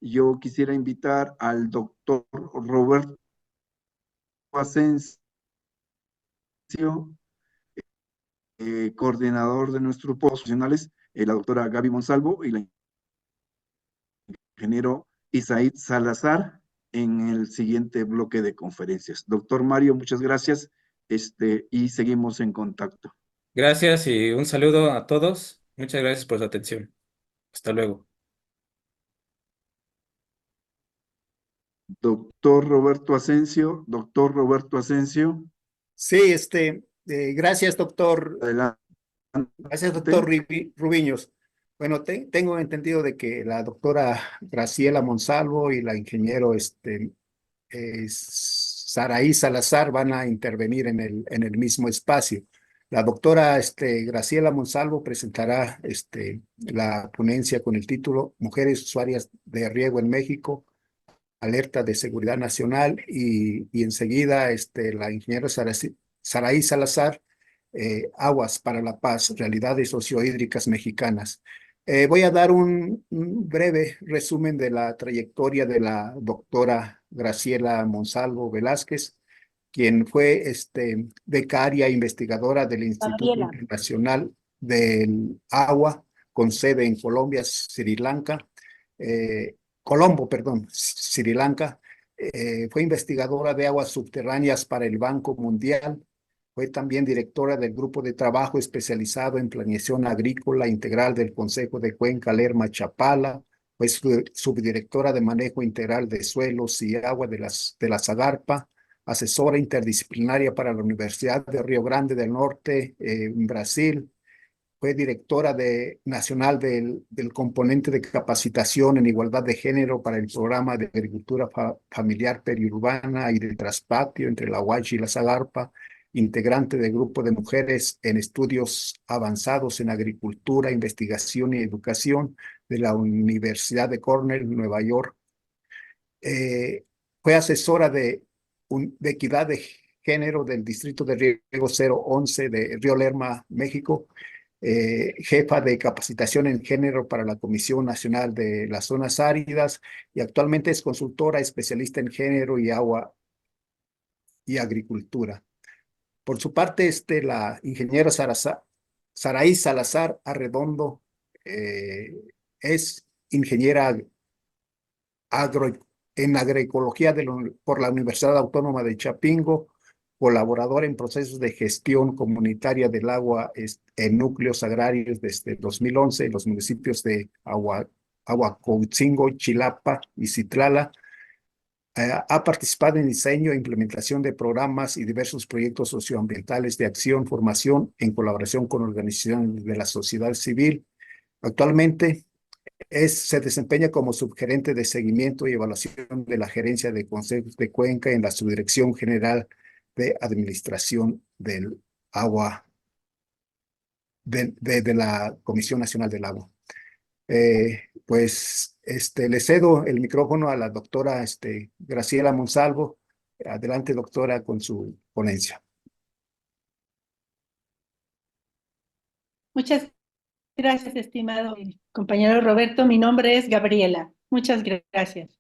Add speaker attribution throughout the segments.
Speaker 1: yo quisiera invitar al doctor Roberto Asensio, coordinador de nuestro grupo profesionales, la doctora Gaby Monsalvo y la ingeniero Isaid Salazar en el siguiente bloque de conferencias. Doctor Mario, muchas gracias, y seguimos en contacto.
Speaker 2: Gracias y un saludo a todos. Muchas gracias por su atención. Hasta luego.
Speaker 1: Doctor Roberto Asensio,
Speaker 3: Sí, gracias, doctor.
Speaker 1: adelante.
Speaker 3: Gracias, doctor Rubiños. Bueno, tengo entendido de que la doctora Graciela Monsalvo y la ingeniero Saraí Salazar van a intervenir en el mismo espacio. La doctora Graciela Monsalvo presentará la ponencia con el título Mujeres usuarias de riego en México, alerta de seguridad nacional, y enseguida la ingeniera Saraí Salazar, Aguas para la Paz, realidades sociohídricas mexicanas. Voy a dar un breve resumen de la trayectoria de la doctora Graciela Monsalvo Velázquez, quien fue becaria e investigadora del Instituto
Speaker 4: Gabriela.
Speaker 3: Internacional del Agua, con sede en Colombia, Sri Lanka, Colombo, perdón, Sri Lanka. Fue investigadora de aguas subterráneas para el Banco Mundial. Fue también directora del Grupo de Trabajo especializado en Planeación Agrícola Integral del Consejo de Cuenca Lerma-Chapala. Fue subdirectora de Manejo Integral de Suelos y Agua de la SAGARPA, asesora interdisciplinaria para la Universidad de Río Grande del Norte, en Brasil. Fue directora nacional del componente de capacitación en igualdad de género para el programa de agricultura familiar periurbana y de traspatio entre la UACH y la SAGARPA, integrante del grupo de mujeres en estudios avanzados en agricultura, investigación y educación de la Universidad de Cornell, Nueva York. Fue asesora de equidad de género del Distrito de Riego 011 de Río Lerma, México. Jefa de capacitación en género para la Comisión Nacional de las Zonas Áridas, y actualmente es consultora especialista en género y agua y agricultura. Por su parte, la ingeniera Saraí Salazar Arredondo, eh, es ingeniera agro, en agroecología por la Universidad Autónoma de Chapingo, colaboradora en procesos de gestión comunitaria del agua en núcleos agrarios desde 2011 en los municipios de Ahuacotzingo, Chilapa y Citlala. Ha participado en diseño e implementación de programas y diversos proyectos socioambientales de acción, formación en colaboración con organizaciones de la sociedad civil. Actualmente se desempeña como subgerente de seguimiento y evaluación de la gerencia de consejos de Cuenca en la Subdirección General de Administración del Agua de la Comisión Nacional del Agua. Pues le cedo el micrófono a la doctora Graciela Monsalvo. Adelante, doctora, con su ponencia.
Speaker 4: Muchas gracias, estimado compañero Roberto. Mi nombre es Gabriela. Muchas gracias.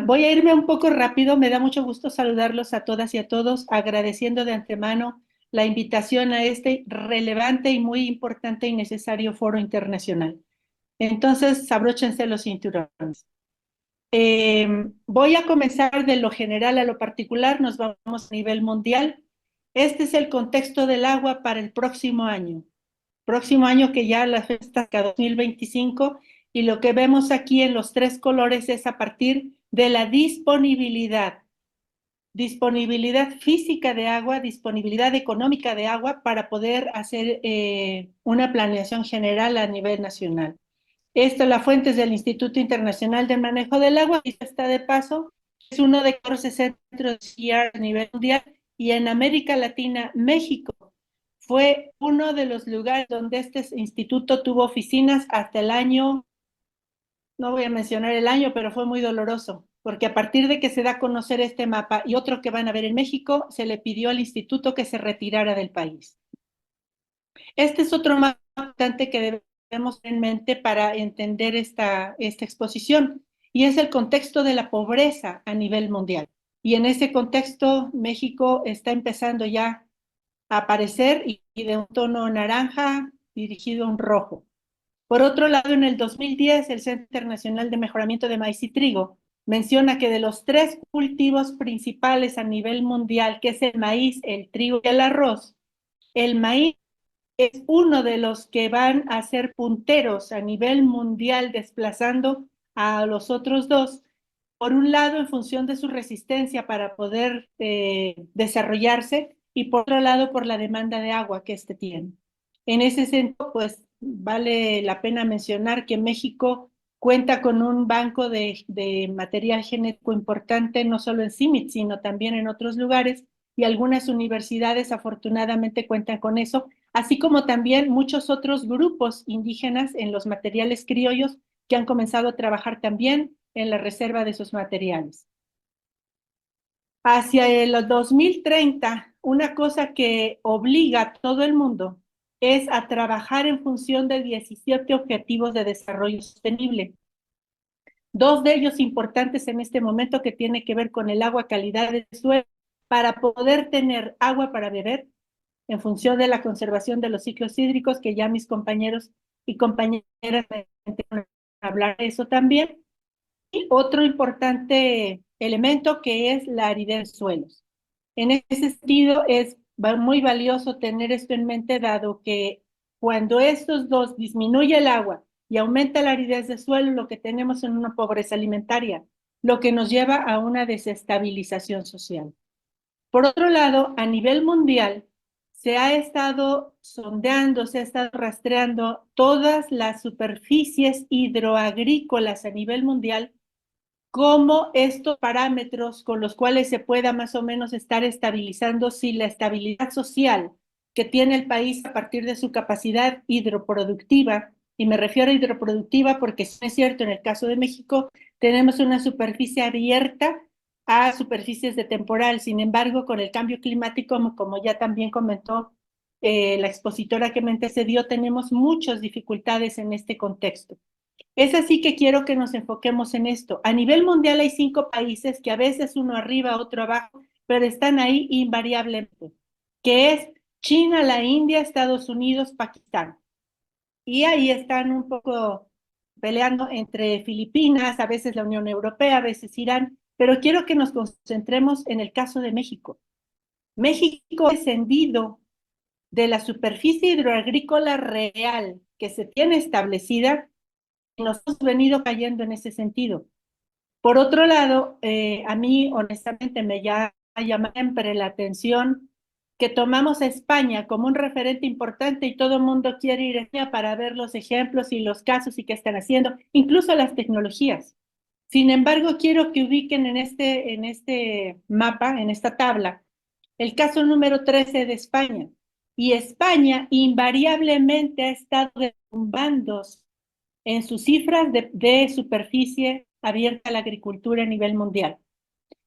Speaker 4: Voy a irme un poco rápido. Me da mucho gusto saludarlos a todas y a todos, agradeciendo de antemano la invitación a este relevante y muy importante y necesario foro internacional. Entonces, abróchense los cinturones. Voy a comenzar de lo general a lo particular. Nos vamos a nivel mundial. Este es el contexto del agua para el próximo año. Próximo año, que ya la fecha está 2025, y lo que vemos aquí en los tres colores es a partir de la disponibilidad física de agua, disponibilidad económica de agua para poder hacer una planeación general a nivel nacional. La fuente es del Instituto Internacional de Manejo del Agua, y está de paso, es uno de 14 centros a nivel mundial, y en América Latina, México fue uno de los lugares donde este instituto tuvo oficinas hasta el año, no voy a mencionar el año, pero fue muy doloroso, porque a partir de que se da a conocer este mapa y otro que van a ver en México, se le pidió al instituto que se retirara del país. Este es otro mapa importante que debe tenemos en mente para entender esta exposición, y es el contexto de la pobreza a nivel mundial. Y en ese contexto, México está empezando ya a aparecer y de un tono naranja dirigido a un rojo. Por otro lado, en el 2010, el Centro Internacional de Mejoramiento de Maíz y Trigo menciona que de los 3 cultivos principales a nivel mundial, que es el maíz, el trigo y el arroz, el maíz es uno de los que van a ser punteros a nivel mundial, desplazando a los otros 2, por un lado en función de su resistencia para poder desarrollarse, y por otro lado por la demanda de agua que este tiene. En ese sentido, pues vale la pena mencionar que México cuenta con un banco de material genético importante, no solo en CIMMYT, sino también en otros lugares, y algunas universidades afortunadamente cuentan con eso, así como también muchos otros grupos indígenas en los materiales criollos que han comenzado a trabajar también en la reserva de esos materiales. Hacia el 2030, una cosa que obliga a todo el mundo es a trabajar en función de 17 Objetivos de Desarrollo Sostenible. 2 de ellos importantes en este momento, que tiene que ver con el agua, calidad del suelo, para poder tener agua para beber, en función de la conservación de los ciclos hídricos, que ya mis compañeros y compañeras van a hablar de eso también. Y otro importante elemento, que es la aridez de suelos. En ese sentido, es muy valioso tener esto en mente, dado que cuando estos dos, disminuye el agua y aumenta la aridez de suelo, lo que tenemos es una pobreza alimentaria, lo que nos lleva a una desestabilización social. Por otro lado, a nivel mundial, se ha estado sondeando, se ha estado rastreando todas las superficies hidroagrícolas a nivel mundial, como estos parámetros con los cuales se pueda más o menos estar estabilizando si la estabilidad social que tiene el país a partir de su capacidad hidroproductiva, y me refiero a hidroproductiva porque es cierto, en el caso de México tenemos una superficie abierta a superficies de temporal. Sin embargo, con el cambio climático, como ya también comentó la expositora que me antecedió, tenemos muchas dificultades en este contexto. Es así que quiero que nos enfoquemos en esto. A nivel mundial hay 5 países que a veces uno arriba, otro abajo, pero están ahí invariablemente, que es China, la India, Estados Unidos, Pakistán. Y ahí están un poco peleando entre Filipinas, a veces la Unión Europea, a veces Irán, pero quiero que nos concentremos en el caso de México. México ha descendido de la superficie hidroagrícola real que se tiene establecida, y nos hemos venido cayendo en ese sentido. Por otro lado, a mí honestamente me llama siempre la atención que tomamos a España como un referente importante y todo el mundo quiere ir a España para ver los ejemplos y los casos y qué están haciendo, incluso las tecnologías. Sin embargo, quiero que ubiquen en este mapa, en esta tabla, el caso número 13 de España. Y España invariablemente ha estado derrumbándose en sus cifras de superficie abierta a la agricultura a nivel mundial.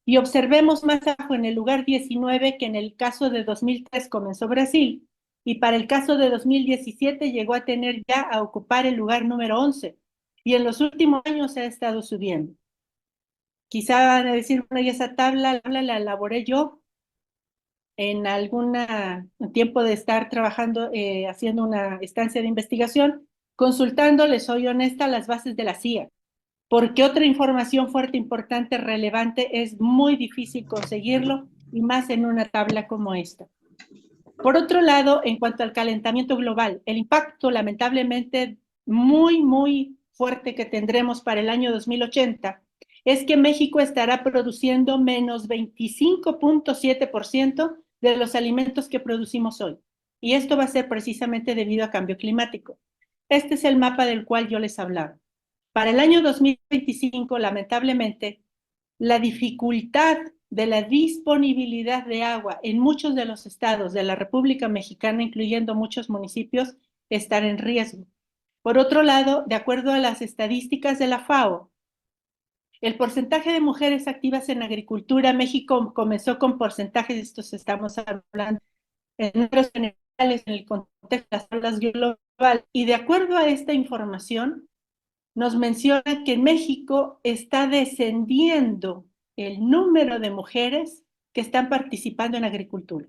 Speaker 4: Y observemos más abajo, en el lugar 19, que en el caso de 2003 comenzó Brasil, y para el caso de 2017 llegó a tener ya a ocupar el lugar número 11, y en los últimos años ha estado subiendo. Quizá van a decir, bueno, y esa tabla la elaboré yo en algún tiempo de estar trabajando, haciendo una estancia de investigación, consultando, les soy honesta, las bases de la CIA, porque otra información fuerte, importante, relevante, es muy difícil conseguirlo, y más en una tabla como esta. Por otro lado, en cuanto al calentamiento global, el impacto lamentablemente muy fuerte que tendremos para el año 2080 es que México estará produciendo menos 25.7% de los alimentos que producimos hoy. Y esto va a ser precisamente debido a cambio climático. Este es el mapa del cual yo les hablaba. Para el año 2025, lamentablemente, la dificultad de la disponibilidad de agua en muchos de los estados de la República Mexicana, incluyendo muchos municipios, estará en riesgo. Por otro lado, de acuerdo a las estadísticas de la FAO, el porcentaje de mujeres activas en agricultura, México comenzó con porcentajes, estos estamos hablando en números generales, en el contexto de las tablas biológicas, global. Y de acuerdo a esta información, nos menciona que en México está descendiendo el número de mujeres que están participando en agricultura.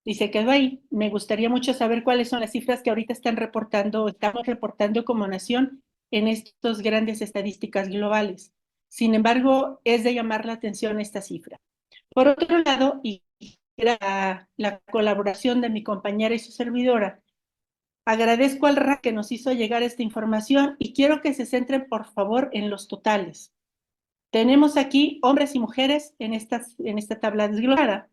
Speaker 4: Y se quedó ahí. Me gustaría mucho saber cuáles son las cifras que ahorita estamos reportando como nación en estas grandes estadísticas globales. Sin embargo, es de llamar la atención esta cifra. Por otro lado, y la colaboración de mi compañera y su servidora, agradezco al RAC que nos hizo llegar esta información y quiero que se centren, por favor, en los totales. Tenemos aquí hombres y mujeres en esta tabla desglosada,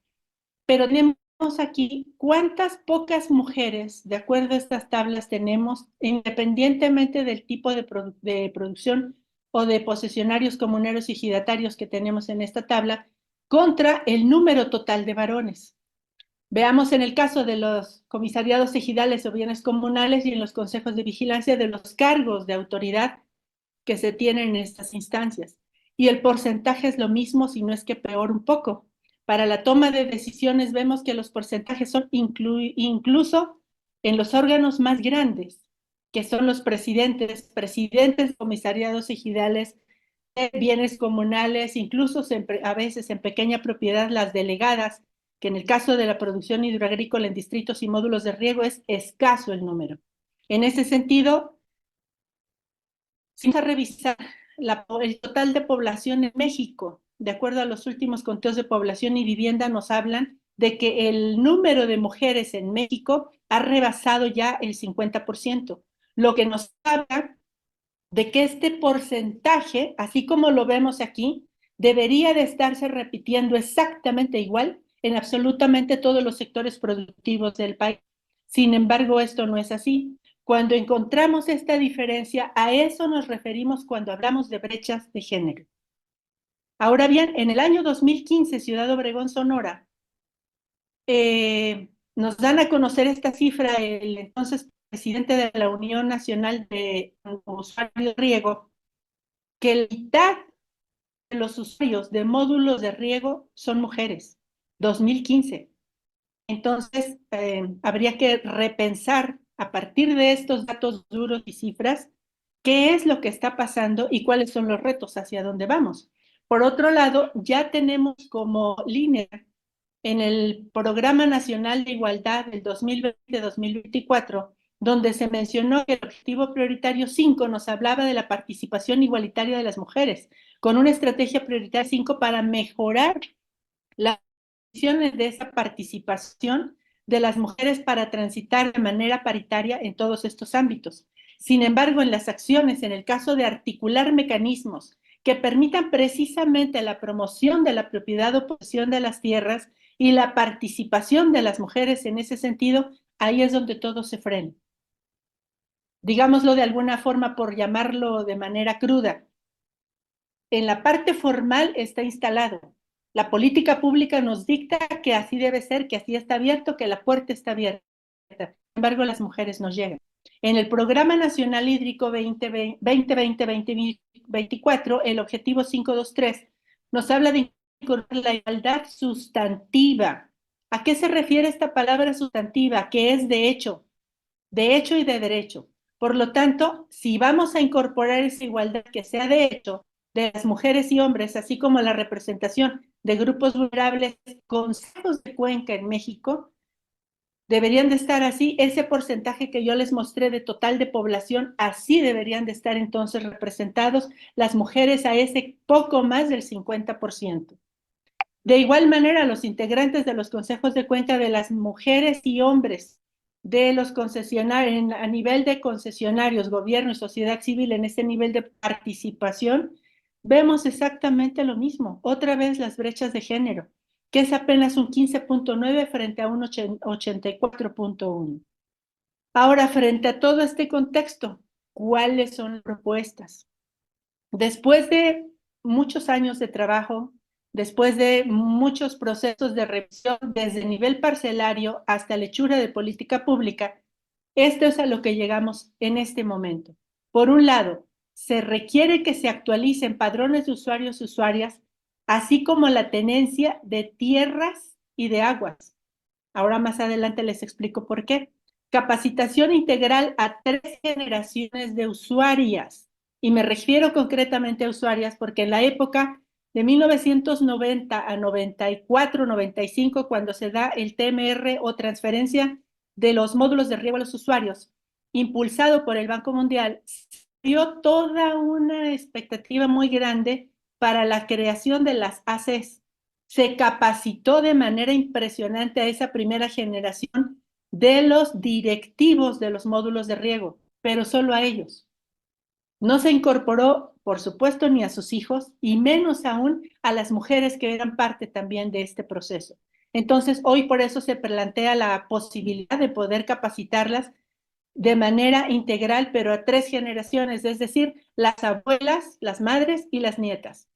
Speaker 4: pero tenemos aquí cuántas pocas mujeres, de acuerdo a estas tablas, tenemos, independientemente del tipo de producción o de posesionarios comuneros y ejidatarios que tenemos en esta tabla, contra el número total de varones. Veamos en el caso de los comisariados ejidales o bienes comunales y en los consejos de vigilancia de los cargos de autoridad que se tienen en estas instancias. Y el porcentaje es lo mismo, si no es que peor un poco. Para la toma de decisiones vemos que los porcentajes son incluso en los órganos más grandes, que son los presidentes de comisariados ejidales, de bienes comunales, incluso a veces en pequeña propiedad las delegadas, que en el caso de la producción hidroagrícola en distritos y módulos de riego es escaso el número. En ese sentido, si vamos a revisar el total de población en México, de acuerdo a los últimos conteos de población y vivienda, nos hablan de que el número de mujeres en México ha rebasado ya el 50%, lo que nos habla de que este porcentaje, así como lo vemos aquí, debería de estarse repitiendo exactamente igual en absolutamente todos los sectores productivos del país. Sin embargo, esto no es así. Cuando encontramos esta diferencia, a eso nos referimos cuando hablamos de brechas de género. Ahora bien, en el año 2015, Ciudad Obregón, Sonora, nos dan a conocer esta cifra el entonces presidente de la Unión Nacional de Usuarios de Riego, que la mitad de los usuarios de módulos de riego son mujeres, 2015. Entonces, habría que repensar a partir de estos datos duros y cifras, qué es lo que está pasando y cuáles son los retos hacia dónde vamos. Por otro lado, ya tenemos como línea en el Programa Nacional de Igualdad del 2020-2024, donde se mencionó que el objetivo prioritario 5 nos hablaba de la participación igualitaria de las mujeres, con una estrategia prioritaria 5 para mejorar las condiciones de esa participación de las mujeres para transitar de manera paritaria en todos estos ámbitos. Sin embargo, en las acciones, en el caso de articular mecanismos que permitan precisamente la promoción de la propiedad o posesión de las tierras y la participación de las mujeres en ese sentido, ahí es donde todo se frena. Digámoslo de alguna forma, por llamarlo de manera cruda. En la parte formal está instalado. La política pública nos dicta que así debe ser, que así está abierto, que la puerta está abierta. Sin embargo, las mujeres nos llegan. En el Programa Nacional Hídrico 2020-2024, el objetivo 523 nos habla de incorporar la igualdad sustantiva. ¿A qué se refiere esta palabra sustantiva? Que es de hecho y de derecho. Por lo tanto, si vamos a incorporar esa igualdad que sea de hecho de las mujeres y hombres, así como la representación de grupos vulnerables, consejos de cuenca en México, deberían de estar así, ese porcentaje que yo les mostré de total de población, así deberían de estar entonces representados las mujeres a ese poco más del 50%. De igual manera, los integrantes de los consejos de cuenca de las mujeres y hombres de los concesionarios, a nivel de concesionarios, gobierno y sociedad civil, en ese nivel de participación, vemos exactamente lo mismo. Otra vez las brechas de género, que es apenas un 15.9 frente a un 84.1. Ahora, frente a todo este contexto, ¿cuáles son las propuestas? Después de muchos años de trabajo, después de muchos procesos de revisión desde el nivel parcelario hasta la hechura de política pública, esto es a lo que llegamos en este momento. Por un lado, se requiere que se actualicen padrones de usuarios y usuarias, así como la tenencia de tierras y de aguas. Ahora más adelante les explico por qué. capacitación integral a 3 generaciones de usuarias. Y me refiero concretamente a usuarias porque en la época de 1990 a 94, 95, cuando se da el TMR o transferencia de los módulos de riego a los usuarios, impulsado por el Banco Mundial, dio toda una expectativa muy grande para la creación de las ACES. Se capacitó de manera impresionante a esa primera generación de los directivos de los módulos de riego, pero solo a ellos. No se incorporó, por supuesto, ni a sus hijos, y menos aún a las mujeres que eran parte también de este proceso. Entonces, hoy por eso se plantea la posibilidad de poder capacitarlas de manera integral, pero a 3 generaciones, es decir, las abuelas, las madres y las nietas.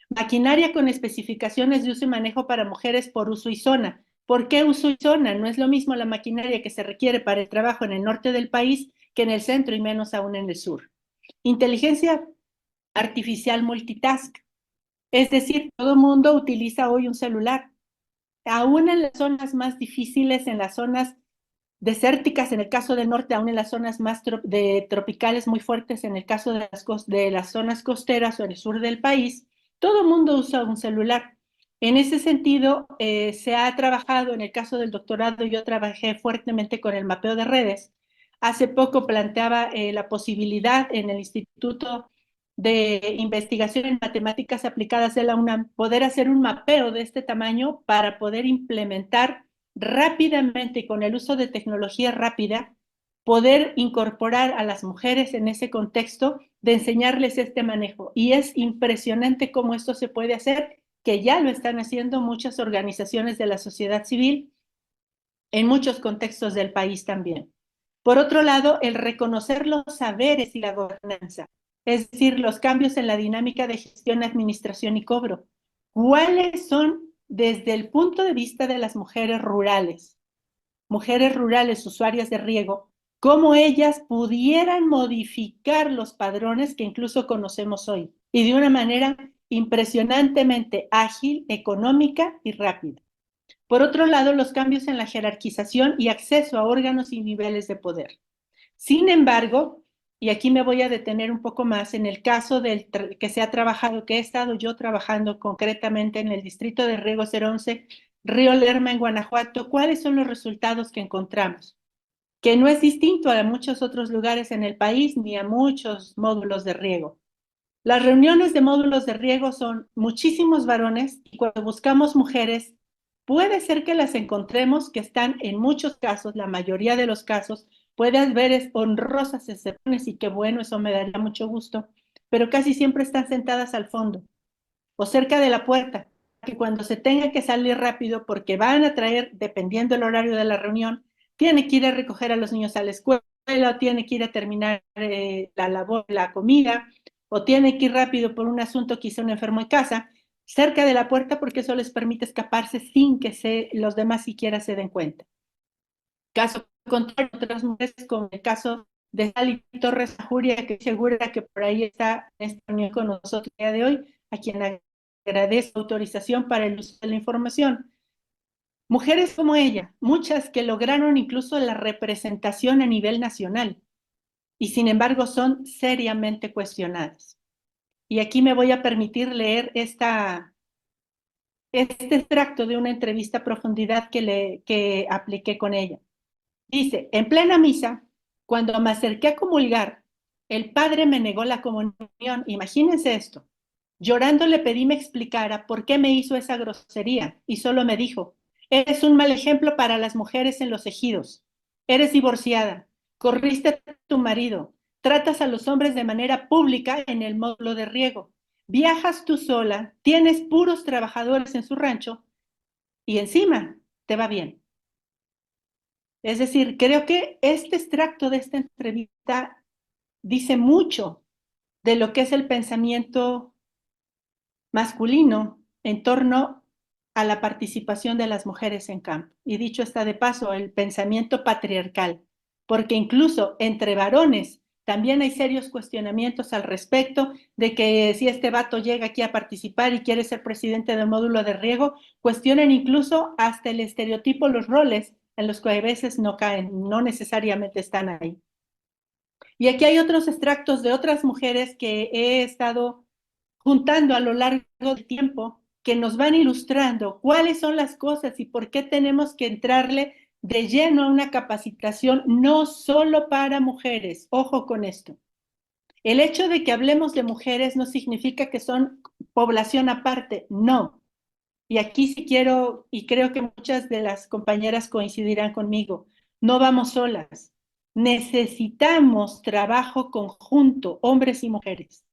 Speaker 4: Maquinaria con especificaciones de uso y manejo para mujeres por uso y zona. ¿Por qué uso y zona? No es lo mismo la maquinaria que se requiere para el trabajo en el norte del país que en el centro y menos aún en el sur. Inteligencia artificial multitask. Es decir, todo mundo utiliza hoy un celular. Aún en las zonas más difíciles, en las zonas desérticas, en el caso del norte, aún en las zonas más tropicales muy fuertes, en el caso de las zonas costeras o en el sur del país, todo el mundo usa un celular. En ese sentido, se ha trabajado, en el caso del doctorado, yo trabajé fuertemente con el mapeo de redes. Hace poco planteaba la posibilidad en el Instituto de Investigación en Matemáticas Aplicadas de la UNAM, poder hacer un mapeo de este tamaño para poder implementar rápidamente y con el uso de tecnología rápida, poder incorporar a las mujeres en ese contexto de enseñarles este manejo. Y es impresionante cómo esto se puede hacer, que ya lo están haciendo muchas organizaciones de la sociedad civil en muchos contextos del país también. Por otro lado, el reconocer los saberes y la gobernanza, es decir, los cambios en la dinámica de gestión, administración y cobro. ¿Cuáles son desde el punto de vista de las mujeres rurales usuarias de riego, cómo ellas pudieran modificar los padrones que incluso conocemos hoy y de una manera impresionantemente ágil, económica y rápida? Por otro lado, los cambios en la jerarquización y acceso a órganos y niveles de poder. Sin embargo, y aquí me voy a detener un poco más, en el caso que se ha trabajado, que he estado yo trabajando concretamente en el distrito de riego 011, Río Lerma en Guanajuato, ¿cuáles son los resultados que encontramos? Que no es distinto a muchos otros lugares en el país ni a muchos módulos de riego. Las reuniones de módulos de riego son muchísimos varones y cuando buscamos mujeres, puede ser que las encontremos que están en muchos casos, la mayoría de los casos, puedes ver honrosas excepciones y qué bueno, eso me daría mucho gusto, pero casi siempre están sentadas al fondo o cerca de la puerta, que cuando se tenga que salir rápido porque van a traer, dependiendo del horario de la reunión, tiene que ir a recoger a los niños a la escuela, o tiene que ir a terminar la comida, o tiene que ir rápido por un asunto que hizo un enfermo en casa, cerca de la puerta porque eso les permite escaparse sin que los demás siquiera se den cuenta. Caso contrario, otras mujeres, como el caso de Sally Torres Ajuria, que segura que por ahí está en esta reunión con nosotros el día de hoy, a quien agradezco autorización para el uso de la información. Mujeres como ella, muchas que lograron incluso la representación a nivel nacional y sin embargo son seriamente cuestionadas. Y aquí me voy a permitir leer este extracto de una entrevista a profundidad que apliqué con ella. Dice, en plena misa, cuando me acerqué a comulgar, el padre me negó la comunión. Imagínense esto. Llorando le pedí me explicara por qué me hizo esa grosería y solo me dijo, eres un mal ejemplo para las mujeres en los ejidos. Eres divorciada, corriste a tu marido, tratas a los hombres de manera pública en el módulo de riego, viajas tú sola, tienes puros trabajadores en su rancho y encima te va bien. Es decir, creo que este extracto de esta entrevista dice mucho de lo que es el pensamiento masculino en torno a la participación de las mujeres en campo. Y dicho está de paso, el pensamiento patriarcal, porque incluso entre varones también hay serios cuestionamientos al respecto de que si este vato llega aquí a participar y quiere ser presidente del módulo de riego, cuestionan incluso hasta el estereotipo, los roles en los que a veces no caen, no necesariamente están ahí. Y aquí hay otros extractos de otras mujeres que he estado juntando a lo largo del tiempo, que nos van ilustrando cuáles son las cosas y por qué tenemos que entrarle de lleno a una capacitación no solo para mujeres. Ojo con esto. El hecho de que hablemos de mujeres no significa que son población aparte, no. Y aquí sí quiero, y creo que muchas de las compañeras coincidirán conmigo, no vamos solas. Necesitamos trabajo conjunto, hombres y mujeres,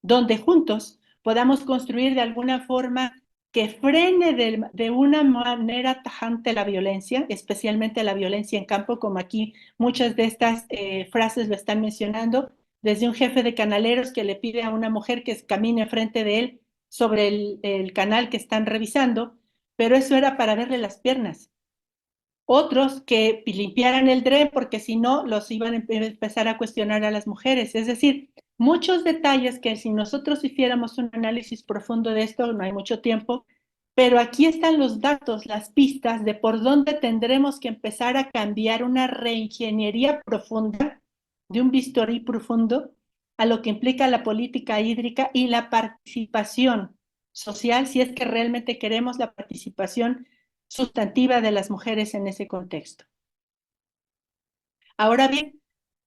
Speaker 4: donde juntos podamos construir de alguna forma que frene de una manera tajante la violencia, especialmente la violencia en campo, como aquí muchas de estas frases lo están mencionando, desde un jefe de canaleros que le pide a una mujer que camine frente de él sobre el canal que están revisando, pero eso era para verle las piernas. Otros que limpiaran el dren porque si no los iban a empezar a cuestionar a las mujeres. Es decir, muchos detalles que si nosotros hiciéramos un análisis profundo de esto, no hay mucho tiempo, pero aquí están los datos, las pistas de por dónde tendremos que empezar a cambiar una reingeniería profunda, de un bisturí profundo, a lo que implica la política hídrica y la participación social, si es que realmente queremos la participación sustantiva de las mujeres en ese contexto. Ahora bien,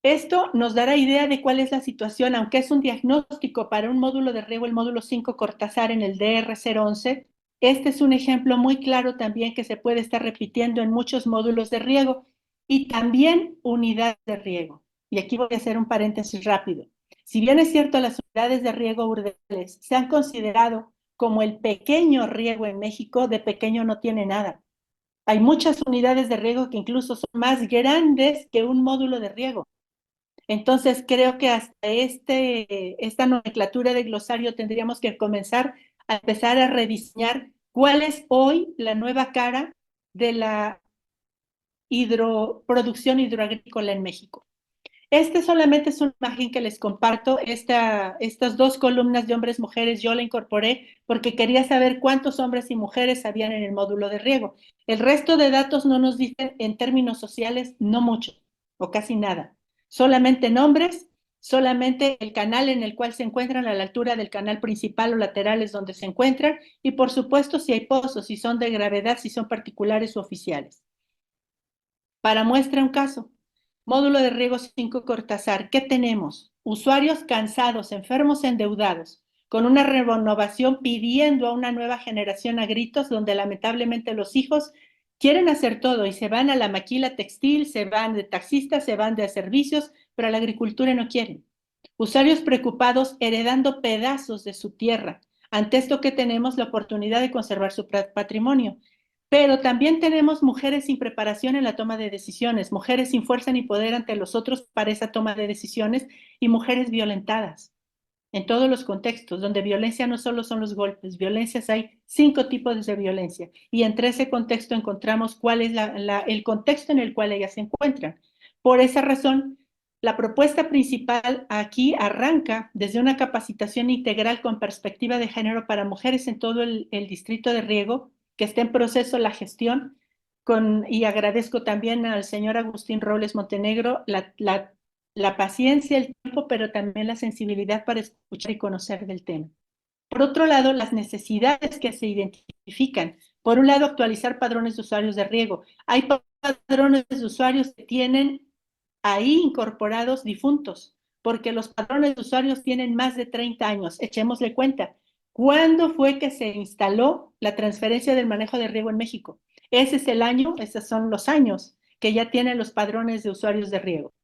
Speaker 4: esto nos dará idea de cuál es la situación, aunque es un diagnóstico para un módulo de riego, el módulo 5 Cortázar en el DR011. Este es un ejemplo muy claro también que se puede estar repitiendo en muchos módulos de riego y también unidades de riego. Y aquí voy a hacer un paréntesis rápido. Si bien es cierto, las unidades de riego urbanas se han considerado como el pequeño riego en México, de pequeño no tiene nada. Hay muchas unidades de riego que incluso son más grandes que un módulo de riego. Entonces, creo que hasta esta nomenclatura de glosario tendríamos que comenzar a empezar a rediseñar cuál es hoy la nueva cara de la producción hidroagrícola en México. Este solamente es una imagen que les comparto. Estas dos columnas de hombres y mujeres yo la incorporé porque quería saber cuántos hombres y mujeres habían en el módulo de riego. El resto de datos no nos dicen en términos sociales, no mucho o casi nada. Solamente nombres, solamente el canal en el cual se encuentran, a la altura del canal principal o laterales donde se encuentran, y por supuesto si hay pozos, si son de gravedad, si son particulares o oficiales. Para muestra un caso. Módulo de riego 5 Cortázar. ¿Qué tenemos? Usuarios cansados, enfermos, endeudados, con una renovación pidiendo a una nueva generación a gritos, donde lamentablemente los hijos quieren hacer todo y se van a la maquila textil, se van de taxistas, se van de servicios, pero a la agricultura no quieren. Usuarios preocupados heredando pedazos de su tierra. Ante esto que tenemos la oportunidad de conservar su patrimonio. Pero también tenemos mujeres sin preparación en la toma de decisiones, mujeres sin fuerza ni poder ante los otros para esa toma de decisiones y mujeres violentadas en todos los contextos, donde violencia no solo son los golpes, violencias hay 5 tipos de violencia y entre ese contexto encontramos cuál es el contexto en el cual ellas se encuentran. Por esa razón, la propuesta principal aquí arranca desde una capacitación integral con perspectiva de género para mujeres en todo el distrito de riego, que está en proceso la gestión, y agradezco también al señor Agustín Robles Montenegro la paciencia, el tiempo, pero también la sensibilidad para escuchar y conocer del tema. Por otro lado, las necesidades que se identifican. Por un lado, actualizar padrones de usuarios de riego. Hay padrones de usuarios que tienen ahí incorporados difuntos, porque los padrones de usuarios tienen más de 30 años. Echémosle cuenta. ¿Cuándo fue que se instaló la transferencia del manejo de riego en México? Ese es el año, esos son los años que ya tienen los padrones de usuarios de riego.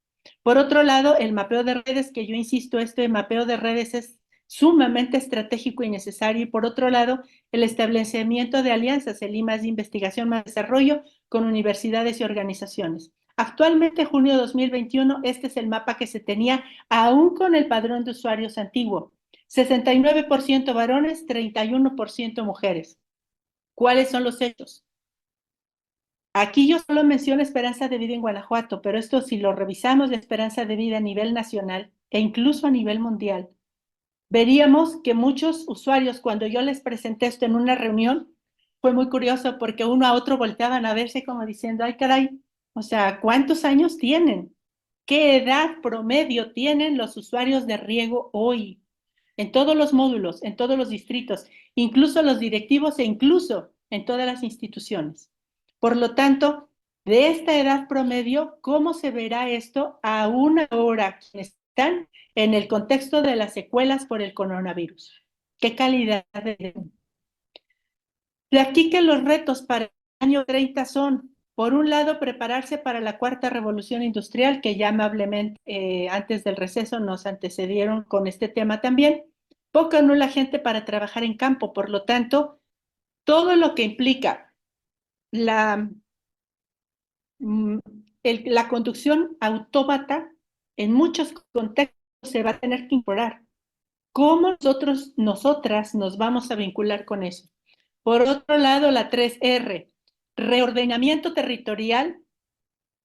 Speaker 4: Por otro lado, el mapeo de redes, que yo insisto, este mapeo de redes es sumamente estratégico y necesario. Y por otro lado, el establecimiento de alianzas, el I+D investigación más desarrollo con universidades y organizaciones. Actualmente, junio de 2021, este es el mapa que se tenía aún con el padrón de usuarios antiguo. 69% varones, 31% mujeres. ¿Cuáles son los hechos? Aquí yo solo menciono esperanza de vida en Guanajuato, pero esto si lo revisamos de esperanza de vida a nivel nacional e incluso a nivel mundial, veríamos que muchos usuarios, cuando yo les presenté esto en una reunión, fue muy curioso porque uno a otro volteaban a verse como diciendo, ay caray, o sea, ¿cuántos años tienen? ¿Qué edad promedio tienen los usuarios de riego hoy? En todos los módulos, en todos los distritos, incluso los directivos e incluso en todas las instituciones. Por lo tanto, de esta edad promedio, ¿cómo se verá esto a una hora quienes están en el contexto de las secuelas por el coronavirus? ¿Qué calidad de vida? De aquí que los retos para el año 30 son, por un lado, prepararse para la cuarta revolución industrial, que ya amablemente antes del receso nos antecedieron con este tema también. Poca o nula gente para trabajar en campo, por lo tanto, todo lo que implica la, la conducción autómata en muchos contextos se va a tener que incorporar. ¿Cómo nosotras nos vamos a vincular con eso? Por otro lado, la 3R, reordenamiento territorial,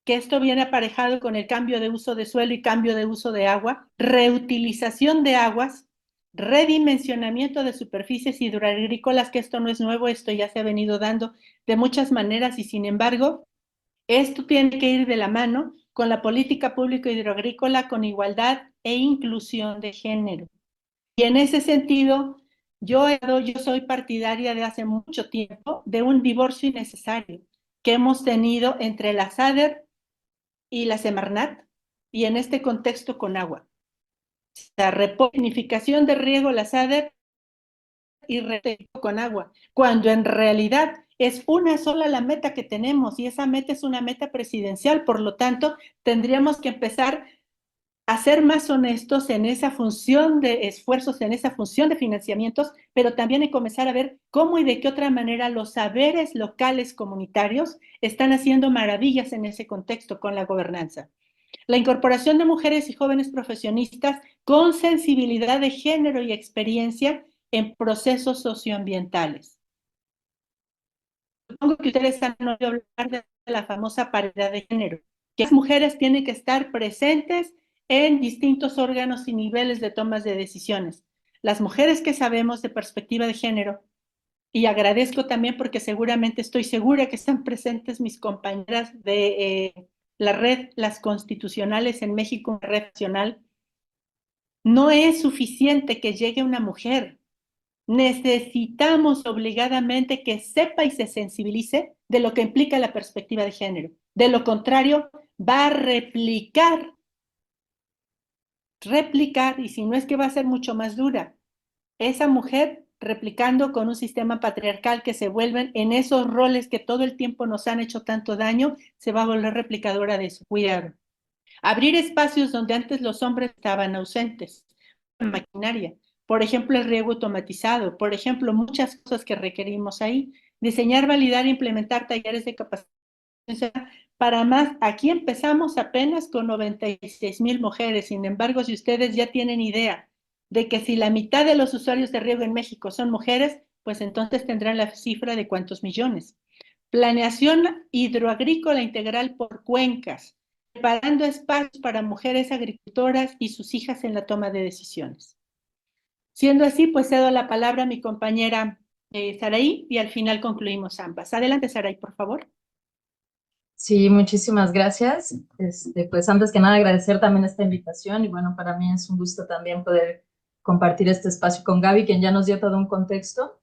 Speaker 4: que esto viene aparejado con el cambio de uso de suelo y cambio de uso de agua, reutilización de aguas, redimensionamiento de superficies hidroagrícolas, que esto no es nuevo, esto ya se ha venido dando de muchas maneras y sin embargo, esto tiene que ir de la mano con la política pública hidroagrícola con igualdad e inclusión de género. Y en ese sentido, yo soy partidaria de hace mucho tiempo de un divorcio innecesario que hemos tenido entre la SADER y la Semarnat, y en este contexto con agua. La resignificación de riego, la SADER, y riego con agua, cuando en realidad es una sola la meta que tenemos, y esa meta es una meta presidencial, por lo tanto, tendríamos que empezar a ser más honestos en esa función de esfuerzos, en esa función de financiamientos, pero también en comenzar a ver cómo y de qué otra manera los saberes locales comunitarios están haciendo maravillas en ese contexto con la gobernanza. La incorporación de mujeres y jóvenes profesionistas con sensibilidad de género y experiencia en procesos socioambientales. Supongo que ustedes han oído hablar de la famosa paridad de género, que las mujeres tienen que estar presentes en distintos órganos y niveles de tomas de decisiones. Las mujeres que sabemos de perspectiva de género, y agradezco también porque seguramente estoy segura que están presentes mis compañeras de la red Las Constitucionales en México, una red nacional, no es suficiente que llegue una mujer. Necesitamos obligadamente que sepa y se sensibilice de lo que implica la perspectiva de género. De lo contrario, va a replicar, y si no es que va a ser mucho más dura, esa mujer replicando con un sistema patriarcal que se vuelven en esos roles que todo el tiempo nos han hecho tanto daño, se va a volver replicadora de eso. Cuidado. Abrir espacios donde antes los hombres estaban ausentes. Maquinaria. Por ejemplo, el riego automatizado. Por ejemplo, muchas cosas que requerimos ahí. Diseñar, validar e implementar talleres de capacitación para más. Aquí empezamos apenas con 96,000 mujeres. Sin embargo, si ustedes ya tienen idea de que si la mitad de los usuarios de riego en México son mujeres, pues entonces tendrán la cifra de cuántos millones. Planeación hidroagrícola integral por cuencas, preparando espacios para mujeres agricultoras y sus hijas en la toma de decisiones. Siendo así, pues cedo la palabra a mi compañera Saraí y al final concluimos ambas. Adelante, Saraí, por favor.
Speaker 5: Sí, muchísimas gracias. Pues antes que nada agradecer también esta invitación y bueno, para mí es un gusto también poder compartir este espacio con Gaby, quien ya nos dio todo un contexto.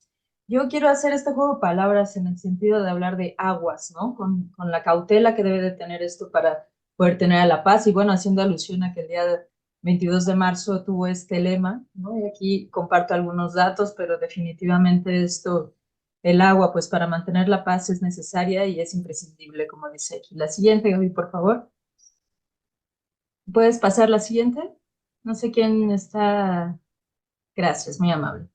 Speaker 5: Yo quiero hacer este juego de palabras en el sentido de hablar de aguas, ¿no? Con la cautela que debe de tener esto para poder tener a la paz y bueno, haciendo alusión a que el día 22 de marzo tuvo este lema, ¿no? Y aquí comparto algunos datos, pero definitivamente el agua, pues para mantener la paz es necesaria y es imprescindible, como dice aquí. La siguiente, Gaby, por favor. ¿Puedes pasar la siguiente? No sé quién está. Gracias, muy amable.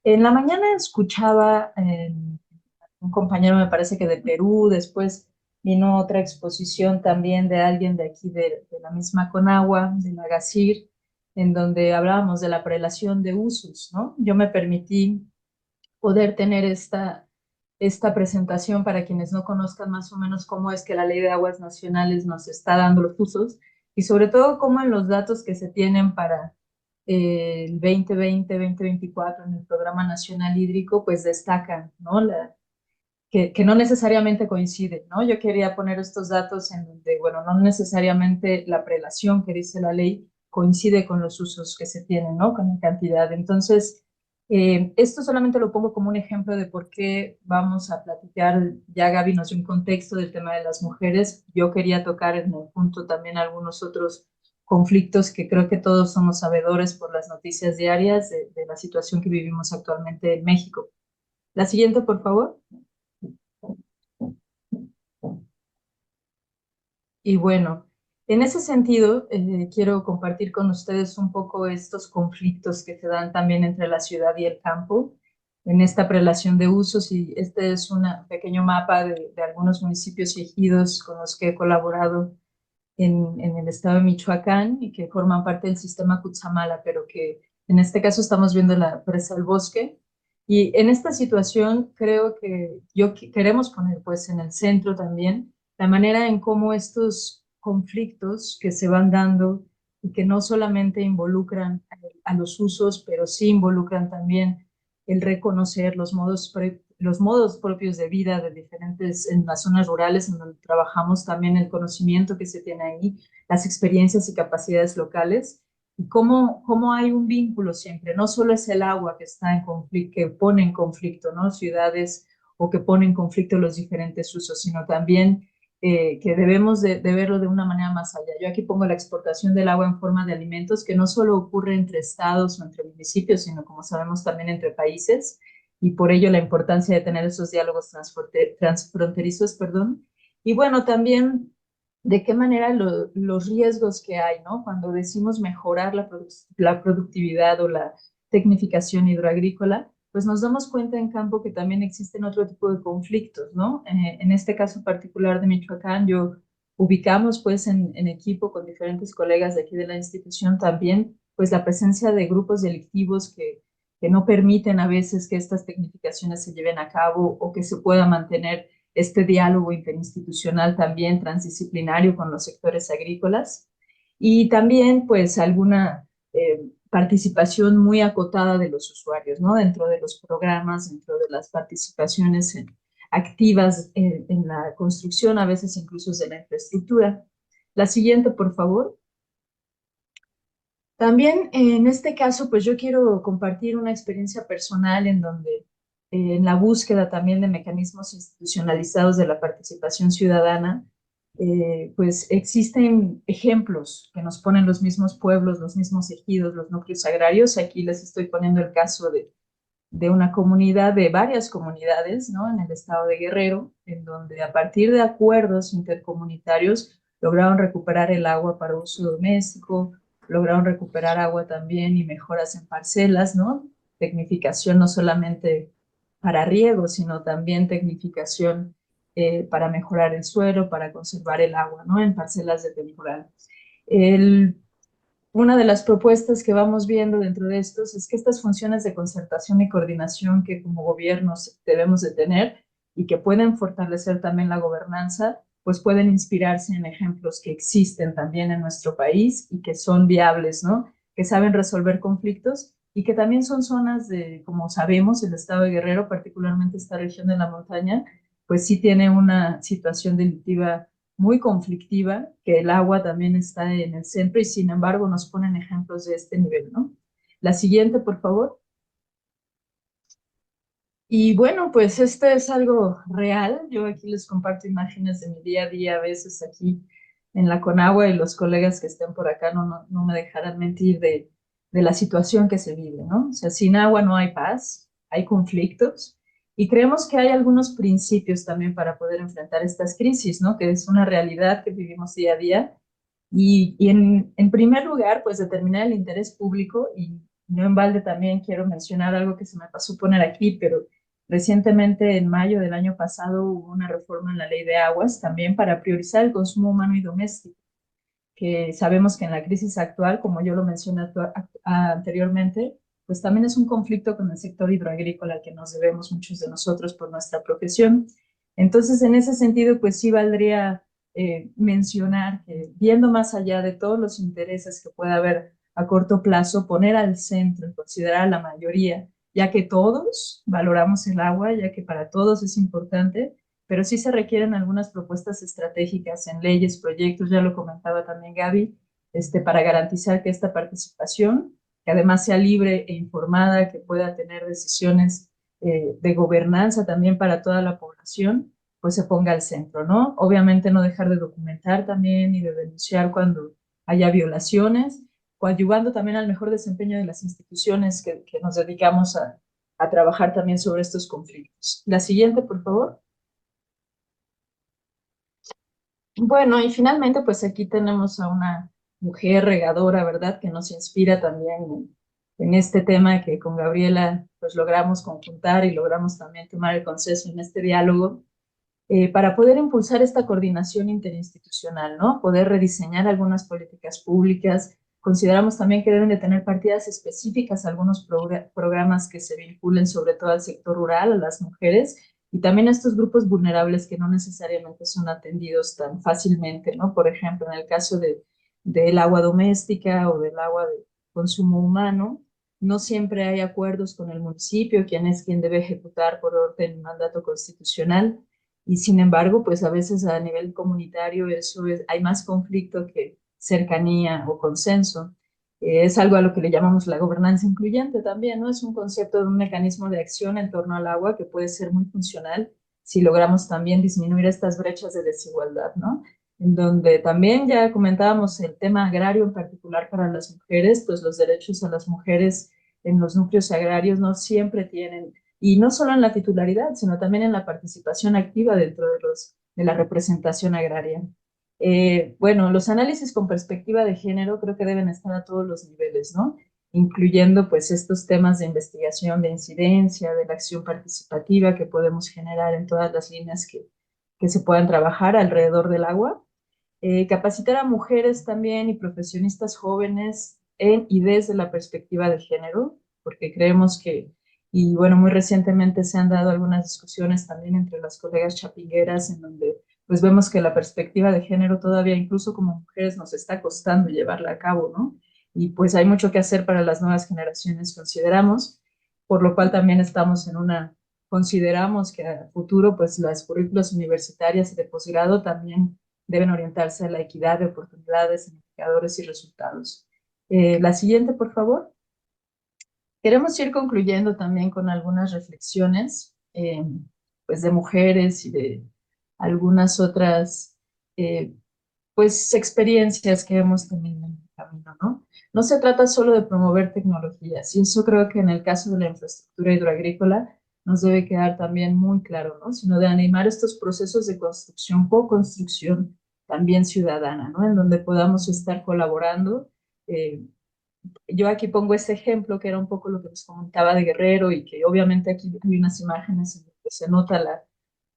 Speaker 5: En la mañana escuchaba un compañero, me parece que de Perú, después vino otra exposición también de alguien de aquí, de la misma Conagua, de la GACIR, en donde hablábamos de la prelación de usos, ¿no? Yo me permití poder tener esta presentación para quienes no conozcan más o menos cómo es que la Ley de Aguas Nacionales nos está dando los usos y sobre todo cómo en los datos que se tienen para el 2020-2024 en el Programa Nacional Hídrico, pues destacan, ¿no? que no necesariamente coinciden, ¿no? Yo quería poner estos datos en donde, bueno, no necesariamente la prelación que dice la ley coincide con los usos que se tienen, ¿no? Con la cantidad. Entonces, esto solamente lo pongo como un ejemplo de por qué vamos a platicar. Ya Gaby nos dio un contexto del tema de las mujeres. Yo quería tocar en el punto también algunos otros conflictos que creo que todos somos sabedores por las noticias diarias de la situación que vivimos actualmente en México. La siguiente, por favor. Y bueno, en ese sentido, quiero compartir con ustedes un poco estos conflictos que se dan también entre la ciudad y el campo en esta prelación de usos. Y este es un pequeño mapa de algunos municipios y ejidos con los que he colaborado en el estado de Michoacán y que forman parte del sistema Cutzamala, pero que en este caso estamos viendo la presa del Bosque. Y en esta situación creo que queremos poner pues en el centro también la manera en cómo estos conflictos que se van dando y que no solamente involucran a los usos, pero sí involucran también el reconocer los modos propios de vida de diferentes, en las zonas rurales en donde trabajamos, también el conocimiento que se tiene ahí, las experiencias y capacidades locales, y cómo hay un vínculo siempre. No solo es el agua que está en conflicto, que pone en conflicto, ¿no? Ciudades, o que pone en conflicto los diferentes usos, sino también que debemos de verlo de una manera más allá. Yo aquí pongo la exportación del agua en forma de alimentos, que no solo ocurre entre estados o entre municipios, sino como sabemos también entre países, y por ello la importancia de tener esos diálogos transfronterizos, perdón. Y bueno, también de qué manera los riesgos que hay, ¿no? Cuando decimos mejorar la productividad o la tecnificación hidroagrícola, pues nos damos cuenta en campo que también existen otro tipo de conflictos, ¿no? En este caso particular de Michoacán, ubicamos pues en equipo con diferentes colegas de aquí de la institución también, pues la presencia de grupos delictivos que no permiten a veces que estas tecnificaciones se lleven a cabo o que se pueda mantener este diálogo interinstitucional también transdisciplinario con los sectores agrícolas, y también pues alguna participación muy acotada de los usuarios, ¿no? Dentro de los programas, dentro de las participaciones activas en la construcción, a veces incluso de la infraestructura. La siguiente, por favor. También en este caso, pues yo quiero compartir una experiencia personal en donde en la búsqueda también de mecanismos institucionalizados de la participación ciudadana, pues existen ejemplos que nos ponen los mismos pueblos, los mismos ejidos, los núcleos agrarios. Aquí les estoy poniendo el caso de una comunidad, de varias comunidades, ¿no? En el estado de Guerrero, en donde a partir de acuerdos intercomunitarios lograron recuperar el agua para uso doméstico, lograron recuperar agua también y mejoras en parcelas, ¿no? Tecnificación no solamente para riego, sino también tecnificación para mejorar el suelo, para conservar el agua, ¿no? En parcelas de temporal. Una de las propuestas que vamos viendo dentro de estos es que estas funciones de concertación y coordinación que como gobiernos debemos de tener y que pueden fortalecer también la gobernanza, pues pueden inspirarse en ejemplos que existen también en nuestro país y que son viables, ¿no? Que saben resolver conflictos y que también son zonas de, como sabemos, el estado de Guerrero, particularmente esta región de la montaña, pues sí tiene una situación delictiva muy conflictiva, que el agua también está en el centro y sin embargo nos ponen ejemplos de este nivel, ¿no? La siguiente, por favor. Y bueno, pues esto es algo real. Yo aquí les comparto imágenes de mi día a día, a veces aquí en la Conagua, y los colegas que estén por acá no me dejarán mentir de la situación que se vive, ¿no? O sea, sin agua no hay paz, hay conflictos, y creemos que hay algunos principios también para poder enfrentar estas crisis, ¿no? Que es una realidad que vivimos día a día. Y en primer lugar, pues determinar el interés público, y no en balde también quiero mencionar algo que se me pasó poner aquí, pero recientemente en mayo del año pasado hubo una reforma en la ley de aguas también para priorizar el consumo humano y doméstico, que sabemos que en la crisis actual, como yo lo mencioné anteriormente, pues también es un conflicto con el sector hidroagrícola al que nos debemos muchos de nosotros por nuestra profesión. Entonces, en ese sentido, pues sí valdría mencionar que, viendo más allá de todos los intereses que pueda haber a corto plazo, poner al centro y considerar a la mayoría ya que todos valoramos el agua, ya que para todos es importante, pero sí se requieren algunas propuestas estratégicas en leyes, proyectos, ya lo comentaba también Gaby, para garantizar que esta participación, que además sea libre e informada, que pueda tener decisiones de gobernanza también para toda la población, pues se ponga al centro, ¿no? Obviamente no dejar de documentar también y de denunciar cuando haya violaciones, coadyuvando también al mejor desempeño de las instituciones que nos dedicamos a trabajar también sobre estos conflictos. La siguiente, por favor. Bueno, y finalmente, pues aquí tenemos a una mujer regadora, ¿verdad?, que nos inspira también en este tema que con Gabriela pues logramos conjuntar y logramos también tomar el consenso en este diálogo para poder impulsar esta coordinación interinstitucional, ¿no? Poder rediseñar algunas políticas públicas. Consideramos también que deben de tener partidas específicas a algunos programas que se vinculen sobre todo al sector rural, a las mujeres, y también a estos grupos vulnerables que no necesariamente son atendidos tan fácilmente, ¿no? Por ejemplo, en el caso del agua doméstica o del agua de consumo humano, no siempre hay acuerdos con el municipio, quien es quien debe ejecutar por orden y mandato constitucional, y sin embargo, pues a veces a nivel comunitario hay más conflicto que cercanía o consenso. Es algo a lo que le llamamos la gobernanza incluyente también, ¿no? Es un concepto de un mecanismo de acción en torno al agua que puede ser muy funcional si logramos también disminuir estas brechas de desigualdad, ¿no? En donde también ya comentábamos el tema agrario en particular para las mujeres, pues los derechos a las mujeres en los núcleos agrarios no siempre tienen, y no solo en la titularidad, sino también en la participación activa dentro de la representación agraria. Bueno, los análisis con perspectiva de género creo que deben estar a todos los niveles, ¿no? Incluyendo pues estos temas de investigación, de incidencia, de la acción participativa que podemos generar en todas las líneas que se puedan trabajar alrededor del agua. Capacitar a mujeres también y profesionistas jóvenes en y desde la perspectiva de género, porque creemos que, y bueno, muy recientemente se han dado algunas discusiones también entre las colegas chapingueras en donde pues vemos que la perspectiva de género todavía incluso como mujeres nos está costando llevarla a cabo, ¿no? Y pues hay mucho que hacer para las nuevas generaciones, consideramos, por lo cual también estamos consideramos que a futuro pues las currículas universitarias y de posgrado también deben orientarse a la equidad de oportunidades, indicadores y resultados. La siguiente, por favor. Queremos ir concluyendo también con algunas reflexiones pues de mujeres y de algunas otras pues experiencias que hemos tenido en el camino, ¿no? No se trata solo de promover tecnologías, y eso creo que en el caso de la infraestructura hidroagrícola nos debe quedar también muy claro, ¿no? Sino de animar estos procesos de construcción, co-construcción también ciudadana, ¿no? En donde podamos estar colaborando. Yo aquí pongo ese ejemplo que era un poco lo que les comentaba de Guerrero y que obviamente aquí hay unas imágenes en donde se nota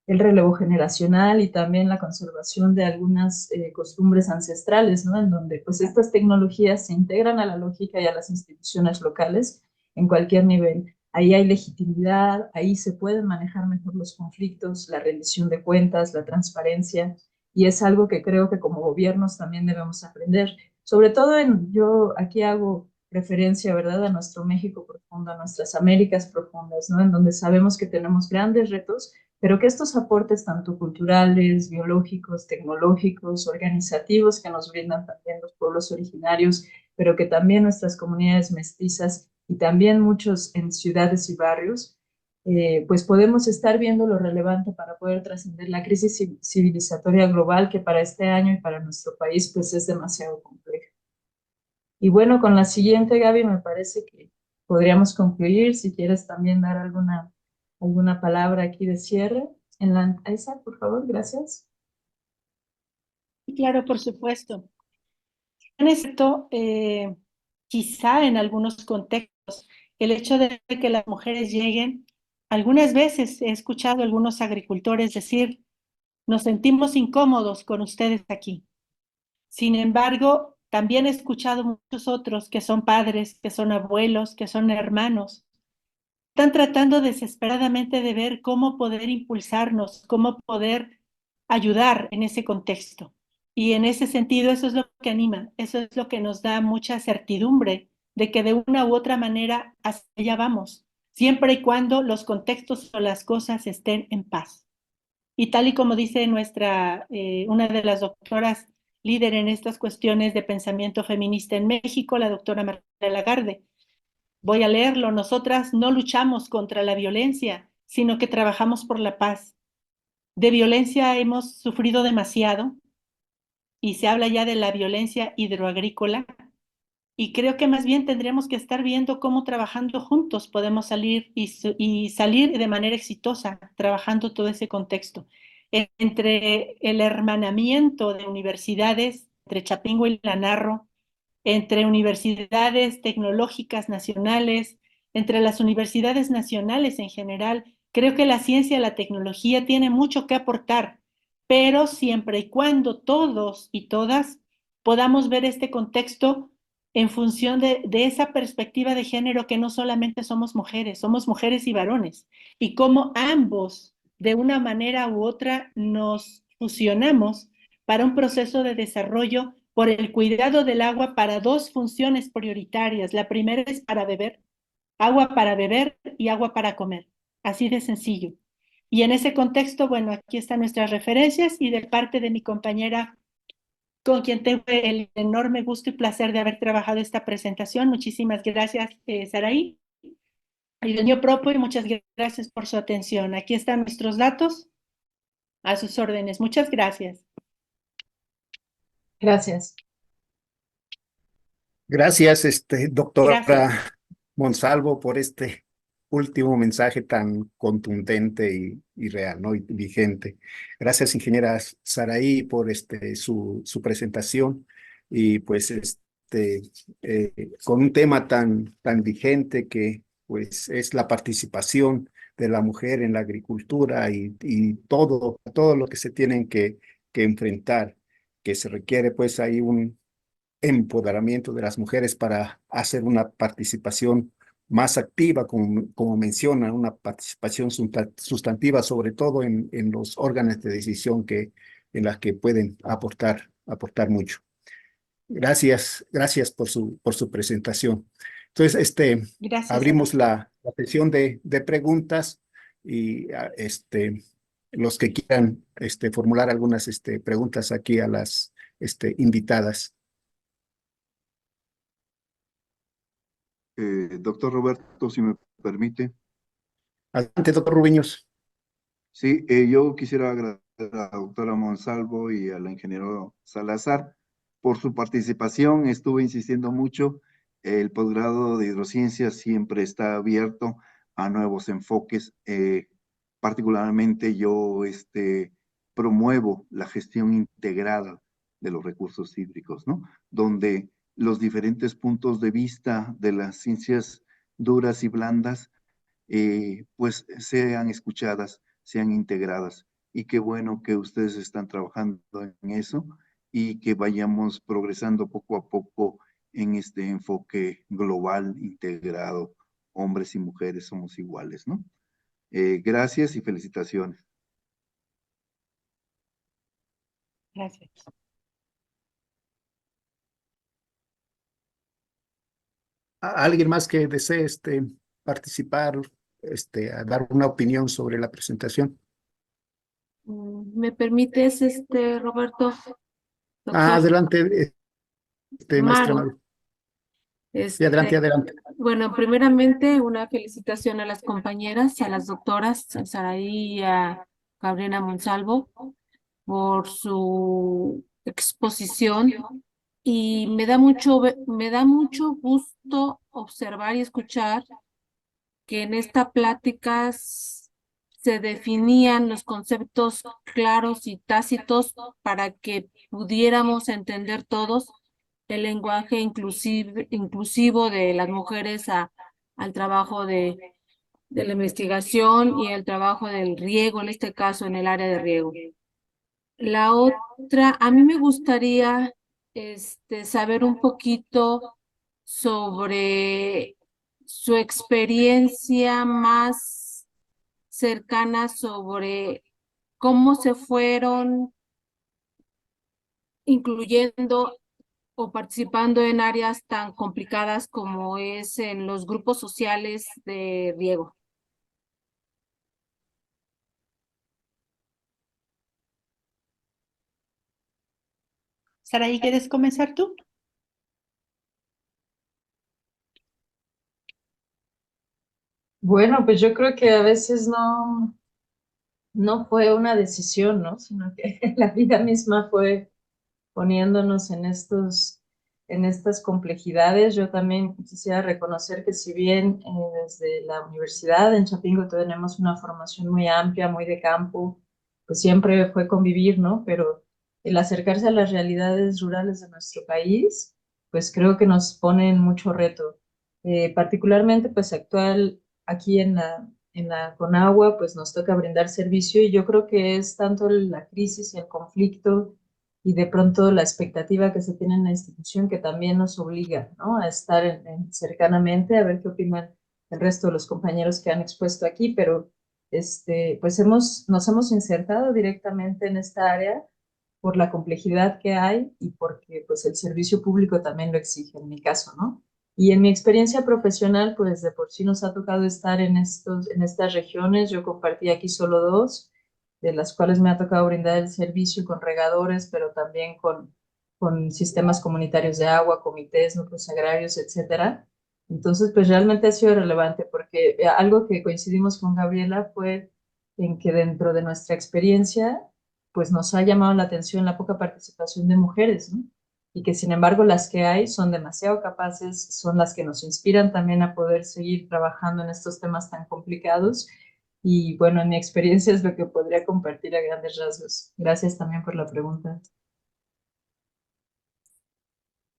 Speaker 5: el relevo generacional y también la conservación de algunas costumbres ancestrales, ¿no? En donde pues estas tecnologías se integran a la lógica y a las instituciones locales en cualquier nivel. Ahí hay legitimidad, ahí se pueden manejar mejor los conflictos, la rendición de cuentas, la transparencia, y es algo que creo que como gobiernos también debemos aprender. Sobre todo yo aquí hago referencia, ¿verdad?, a nuestro México profundo, a nuestras Américas profundas, ¿no? En donde sabemos que tenemos grandes retos, pero que estos aportes tanto culturales, biológicos, tecnológicos, organizativos que nos brindan también los pueblos originarios, pero que también nuestras comunidades mestizas y también muchos en ciudades y barrios, pues podemos estar viendo lo relevante para poder trascender la crisis civilizatoria global que para este año y para nuestro país pues es demasiado compleja. Y bueno, con la siguiente, Gaby, me parece que podríamos concluir. Si quieres también dar alguna palabra aquí de cierre. Esa, por favor, gracias.
Speaker 4: Claro, por supuesto. En esto, quizá en algunos contextos, el hecho de que las mujeres lleguen, algunas veces he escuchado a algunos agricultores decir, nos sentimos incómodos con ustedes aquí. Sin embargo, también he escuchado muchos otros que son padres, que son abuelos, que son hermanos. Están tratando desesperadamente de ver cómo poder impulsarnos, cómo poder ayudar en ese contexto. Y en ese sentido, eso es lo que anima, eso es lo que nos da mucha certidumbre de que de una u otra manera hacia allá vamos. siempre y cuando los contextos o las cosas estén en paz. Y tal y como dice una de las doctoras líder en estas cuestiones de pensamiento feminista en México, la doctora María Lagarde, voy a leerlo: nosotras no luchamos contra la violencia, sino que trabajamos por la paz. De violencia hemos sufrido demasiado, y se habla ya de la violencia hidroagrícola, y creo que más bien tendríamos que estar viendo cómo trabajando juntos podemos salir y salir de manera exitosa, trabajando todo ese contexto. Entre el hermanamiento de universidades, entre Chapingo y La Narro, entre universidades tecnológicas nacionales, entre las universidades nacionales en general, creo que la ciencia y la tecnología tienen mucho que aportar, pero siempre y cuando todos y todas podamos ver este contexto en función de esa perspectiva de género, que no solamente somos mujeres y varones, y cómo ambos, de una manera u otra, nos fusionamos para un proceso de desarrollo por el cuidado del agua para dos funciones prioritarias. La primera es para beber, agua para beber y agua para comer. Así de sencillo. Y en ese contexto, bueno, aquí están nuestras referencias, y de parte de mi compañera con quien tuve el enorme gusto y placer de haber trabajado esta presentación. Muchísimas gracias, Saraí. Y del mío propio, y muchas gracias por su atención. Aquí están nuestros datos a sus órdenes. Muchas gracias.
Speaker 5: Gracias.
Speaker 3: Gracias, doctora
Speaker 4: Gracias.
Speaker 3: Monsalvo, por este último mensaje tan contundente y real, ¿no? Y vigente. Gracias, ingeniera Saraí, por su presentación, y pues con un tema tan vigente que pues es la participación de la mujer en la agricultura, y todo lo que se tienen que enfrentar, que se requiere pues ahí un empoderamiento de las mujeres para hacer una participación más activa, como menciona, una participación sustantiva, sobre todo en los órganos de decisión en las que pueden aportar mucho. Gracias por su presentación. Entonces,
Speaker 4: Gracias a
Speaker 3: abrimos
Speaker 4: ti.
Speaker 3: la sesión de preguntas, y los que quieran formular algunas preguntas aquí a las invitadas.
Speaker 1: Doctor Roberto, si me permite.
Speaker 3: Adelante, doctor Rubiños.
Speaker 1: Sí, yo quisiera agradecer a la doctora Monsalvo y al ingeniero Salazar por su participación. Estuve insistiendo mucho. El posgrado de hidrociencias siempre está abierto a nuevos enfoques. Particularmente yo promuevo la gestión integrada de los recursos hídricos, ¿no? Donde los diferentes puntos de vista de las ciencias duras y blandas pues sean escuchadas, sean integradas. Y qué bueno que ustedes están trabajando en eso y que vayamos progresando poco a poco en este enfoque global, integrado. Hombres y mujeres somos iguales, ¿no? Gracias y felicitaciones.
Speaker 4: Gracias.
Speaker 3: ¿Alguien más que desee participar, a dar una opinión sobre la presentación?
Speaker 6: ¿Me permites, Roberto? Doctor
Speaker 3: Adelante, maestra
Speaker 6: Maru.
Speaker 3: Maru. Sí, adelante.
Speaker 6: Bueno, primeramente, una felicitación a las compañeras, a las doctoras, a Saraí y a Gabriela Monsalvo, por su exposición. Y me da mucho gusto observar y escuchar que en esta plática se definían los conceptos claros y tácitos para que pudiéramos entender todos el lenguaje inclusivo de las mujeres al trabajo de la investigación y el trabajo del riego, en este caso en el área de riego. La otra, a mí me gustaría saber un poquito sobre su experiencia más cercana, sobre cómo se fueron incluyendo o participando en áreas tan complicadas como es en los grupos sociales de riego.
Speaker 4: Saraí, ¿quieres comenzar tú?
Speaker 5: Bueno, pues yo creo que a veces no fue una decisión, ¿no? Sino que la vida misma fue poniéndonos en estas complejidades. Yo también quisiera reconocer que si bien desde la universidad en Chapingo tenemos una formación muy amplia, muy de campo, pues siempre fue convivir, ¿no? Pero el acercarse a las realidades rurales de nuestro país, pues creo que nos pone en mucho reto. Particularmente, pues actual aquí en la Conagua, pues nos toca brindar servicio y yo creo que es tanto la crisis y el conflicto y de pronto la expectativa que se tiene en la institución que también nos obliga, ¿no? A estar cercanamente, a ver qué opinan el resto de los compañeros que han expuesto aquí, pero pues nos hemos insertado directamente en esta área por la complejidad que hay y porque pues el servicio público también lo exige, en mi caso, ¿no? Y en mi experiencia profesional, pues de por sí nos ha tocado estar en estas regiones. Yo compartí aquí solo dos, de las cuales me ha tocado brindar el servicio con regadores, pero también con sistemas comunitarios de agua, comités, núcleos agrarios, etcétera. Entonces, pues realmente ha sido relevante porque algo que coincidimos con Gabriela fue en que dentro de nuestra experiencia, pues nos ha llamado la atención la poca participación de mujeres, ¿no? Y que sin embargo las que hay son demasiado capaces, son las que nos inspiran también a poder seguir trabajando en estos temas tan complicados. Y bueno, en mi experiencia es lo que podría compartir a grandes rasgos. Gracias también por la pregunta.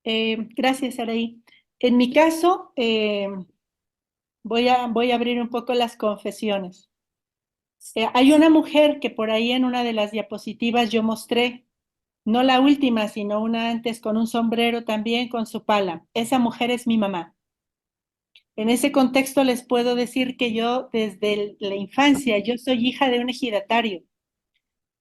Speaker 4: Gracias, Saraí. En mi caso, voy a abrir un poco las confesiones. Hay una mujer que por ahí en una de las diapositivas yo mostré, no la última, sino una antes con un sombrero también con su pala. Esa mujer es mi mamá. En ese contexto les puedo decir que yo desde la infancia, yo soy hija de un ejidatario.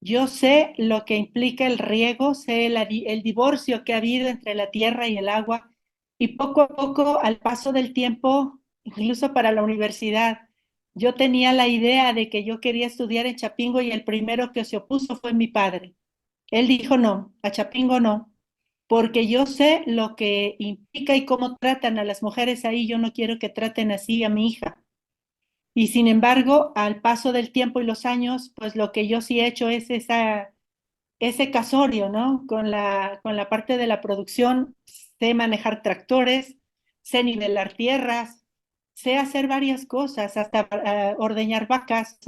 Speaker 4: Yo sé lo que implica el riego, sé el divorcio que ha habido entre la tierra y el agua, y poco a poco, al paso del tiempo, incluso para la universidad, yo tenía la idea de que yo quería estudiar en Chapingo y el primero que se opuso fue mi padre. Él dijo no, a Chapingo no, porque yo sé lo que implica y cómo tratan a las mujeres ahí, yo no quiero que traten así a mi hija. Y sin embargo, al paso del tiempo y los años, pues lo que yo sí he hecho es ese casorio, ¿no? Con la parte de la producción, sé manejar tractores, sé nivelar tierras, sé hacer varias cosas, hasta ordeñar vacas.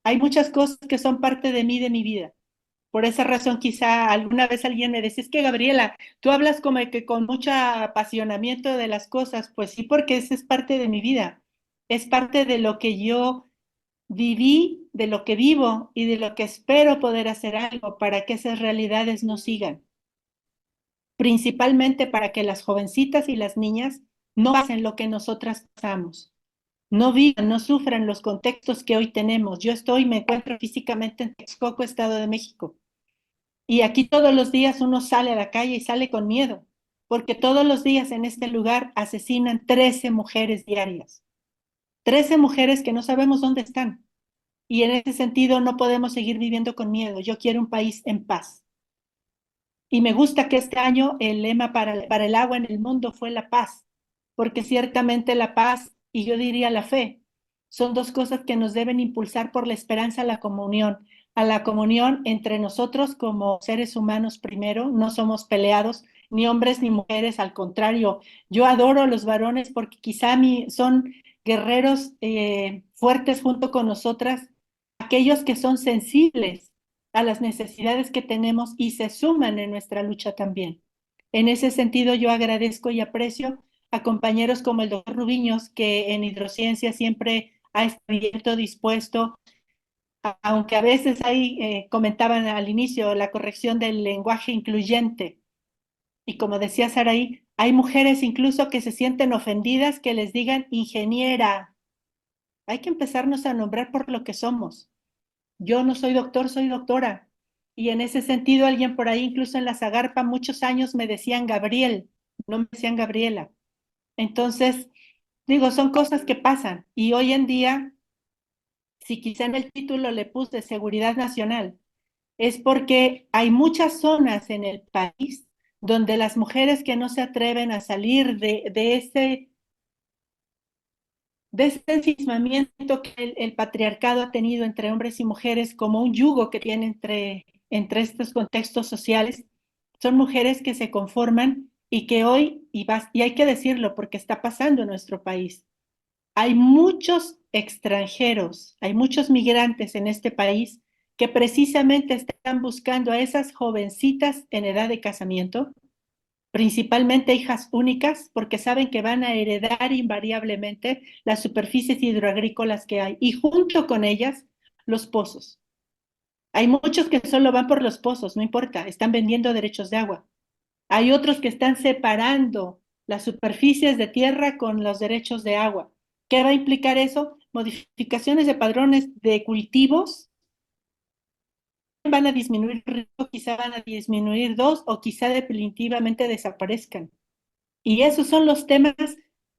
Speaker 4: Hay muchas cosas que son parte de mí, de mi vida. Por esa razón, quizá alguna vez alguien me decía, es que Gabriela, tú hablas como que con mucho apasionamiento de las cosas. Pues sí, porque esa es parte de mi vida. Es parte de lo que yo viví, de lo que vivo y de lo que espero poder hacer algo para que esas realidades no sigan. Principalmente para que las jovencitas y las niñas no pasen lo que nosotras pasamos. No vivan, no sufran los contextos que hoy tenemos. Me encuentro físicamente en Texcoco, Estado de México. Y aquí todos los días uno sale a la calle y sale con miedo, porque todos los días en este lugar asesinan 13 mujeres diarias. 13 mujeres que no sabemos dónde están. Y en ese sentido no podemos seguir viviendo con miedo. Yo quiero un país en paz. Y me gusta que este año el lema para el agua en el mundo fue la paz, porque ciertamente la paz y yo diría la fe son dos cosas que nos deben impulsar por la esperanza a la comunión entre nosotros como seres humanos primero, no somos peleados, ni hombres ni mujeres, al contrario, yo adoro a los varones porque son guerreros fuertes junto con nosotras, aquellos que son sensibles a las necesidades que tenemos y se suman en nuestra lucha también. En ese sentido, yo agradezco y aprecio a compañeros como el doctor Rubiños, que en hidrociencia siempre ha estado dispuesto, aunque a veces ahí comentaban al inicio la corrección del lenguaje incluyente. Y como decía Saraí, hay mujeres incluso que se sienten ofendidas que les digan ingeniera. Hay que empezarnos a nombrar por lo que somos. Yo no soy doctor, soy doctora. Y en ese sentido, alguien por ahí, incluso en la Zagarpa, muchos años me decían Gabriel, no me decían Gabriela. Entonces, digo, son cosas que pasan. Y hoy en día, si quizá en el título le puse seguridad nacional, es porque hay muchas zonas en el país donde las mujeres que no se atreven a salir de ese ensimismamiento que el patriarcado ha tenido entre hombres y mujeres como un yugo que tiene entre estos contextos sociales, son mujeres que se conforman y que hoy, y hay que decirlo porque está pasando en nuestro país, hay muchos extranjeros, hay muchos migrantes en este país que precisamente están buscando a esas jovencitas en edad de casamiento, principalmente hijas únicas, porque saben que van a heredar invariablemente las superficies hidroagrícolas que hay y junto con ellas los pozos. Hay muchos que solo van por los pozos, no importa, están vendiendo derechos de agua. Hay otros que están separando las superficies de tierra con los derechos de agua. ¿Qué va a implicar eso? Modificaciones de padrones de cultivos van a disminuir riesgo, quizá van a disminuir dos o quizá definitivamente desaparezcan. Y esos son los temas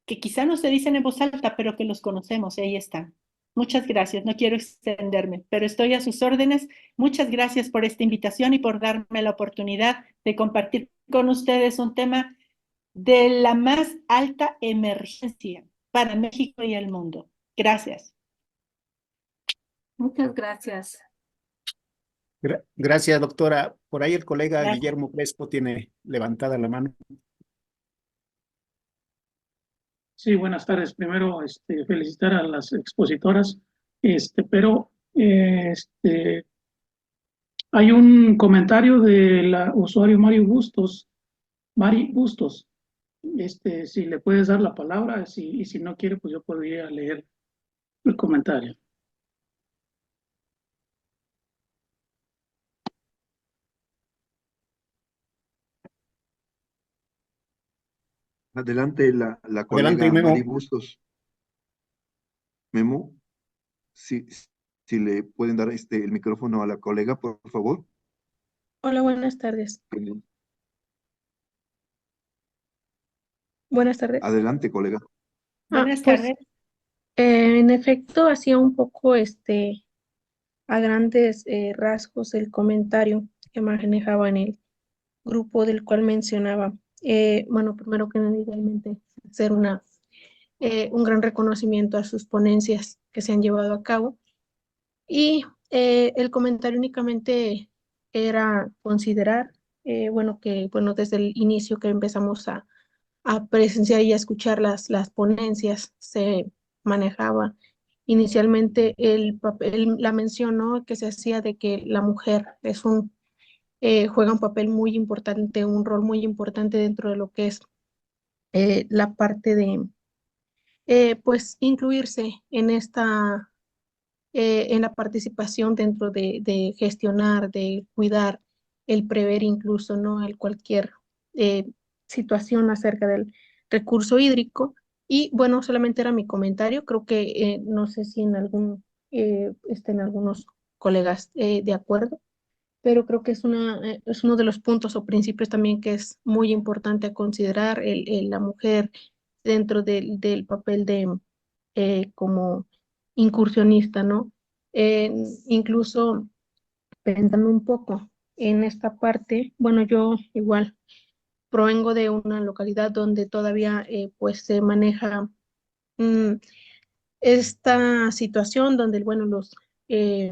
Speaker 4: que quizá no se dicen en voz alta, pero que los conocemos y ahí están. Muchas gracias, no quiero extenderme, pero estoy a sus órdenes. Muchas gracias por esta invitación y por darme la oportunidad de compartir con ustedes un tema de la más alta emergencia para México y el mundo. Gracias.
Speaker 6: Muchas gracias.
Speaker 3: Gracias, doctora. Por ahí el colega
Speaker 4: Gracias.
Speaker 3: Guillermo Crespo tiene levantada la mano.
Speaker 7: Sí, buenas tardes. Primero, felicitar a las expositoras, pero hay un comentario de la usuario Mari Bustos. Si le puedes dar la palabra, y si no quiere, pues yo podría leer el comentario.
Speaker 1: Adelante la
Speaker 3: Adelante,
Speaker 1: colega
Speaker 3: Memo.
Speaker 1: Mari Bustos. Memo, si le pueden dar el micrófono a la colega, por favor.
Speaker 8: Hola, buenas tardes. Buenas tardes.
Speaker 1: Adelante, colega.
Speaker 4: Buenas
Speaker 8: Pues
Speaker 4: tardes.
Speaker 8: en efecto hacía un poco a grandes rasgos el comentario que manejaba en el grupo del cual mencionaba. Bueno, primero que nada, igualmente hacer un gran reconocimiento a sus ponencias que se han llevado a cabo. Y el comentario únicamente era considerar, bueno, desde el inicio que empezamos a presenciar y a escuchar las ponencias, se manejaba inicialmente el papel, la mención, ¿no?, que se hacía de que la mujer juega un papel muy importante, un rol muy importante dentro de lo que es la parte de, pues, incluirse en la participación dentro de gestionar, de cuidar, el prever incluso, ¿no?, cualquier situación acerca del recurso hídrico. Y bueno, solamente era mi comentario. Creo que no sé si estén algunos colegas de acuerdo, pero creo que es uno de los puntos o principios también que es muy importante a considerar, la mujer dentro del papel de como incursionista, ¿no? Incluso pensando un poco en esta parte, bueno, yo igual provengo de una localidad donde todavía pues se maneja mm, esta situación donde, bueno, los eh,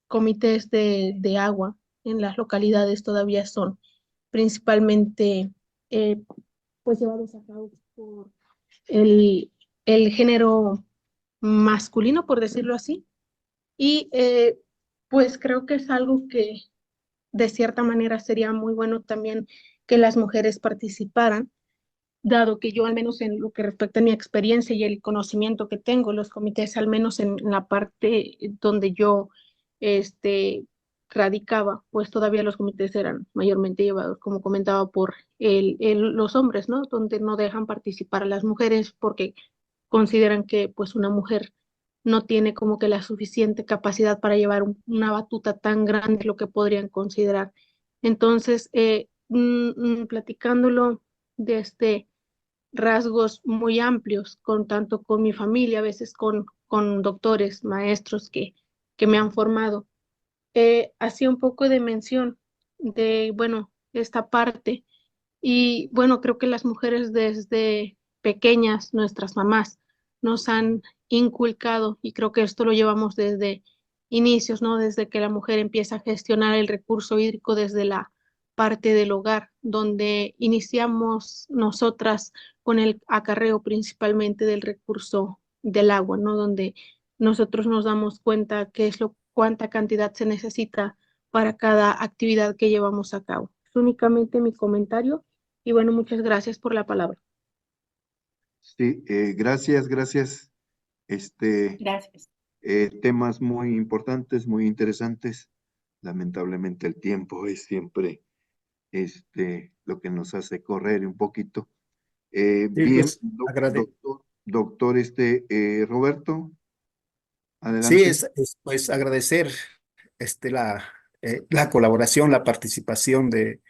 Speaker 8: comités de agua en las localidades todavía son principalmente eh, pues llevados a cabo por el, el género masculino, por decirlo así. Y pues creo que es algo que de cierta manera sería muy bueno también que las mujeres participaran, dado que yo, al menos en lo que respecta a mi experiencia y el conocimiento que tengo, los comités, al menos en la parte donde yo este, radicaba, pues todavía los comités eran mayormente llevados, como comentaba, por los hombres, ¿no? Donde no dejan participar a las mujeres porque consideran que pues una mujer no tiene como que la suficiente capacidad para llevar una batuta tan grande, lo que podrían considerar. Entonces, platicándolo desde rasgos muy amplios, con tanto con mi familia, a veces con doctores, maestros que me han formado, hacía un poco de mención de, bueno, esta parte. Y bueno, creo que las mujeres desde pequeñas, nuestras mamás, nos han inculcado, y creo que esto lo llevamos desde inicios, ¿no? Desde que la mujer empieza a gestionar el recurso hídrico desde la parte del hogar, donde iniciamos nosotras con el acarreo principalmente del recurso del agua, ¿no? Donde nosotros nos damos cuenta qué es cuánta cantidad se necesita para cada actividad que llevamos a cabo. Es únicamente mi comentario y bueno, muchas gracias por la palabra.
Speaker 1: Sí, gracias.
Speaker 4: Gracias.
Speaker 1: Temas muy importantes, muy interesantes. Lamentablemente el tiempo es siempre lo que nos hace correr un poquito.
Speaker 3: Sí,
Speaker 1: Bien,
Speaker 3: pues, agrade-
Speaker 1: doctor Roberto,
Speaker 3: Sí,
Speaker 1: adelante.
Speaker 3: pues agradecer la colaboración, la participación de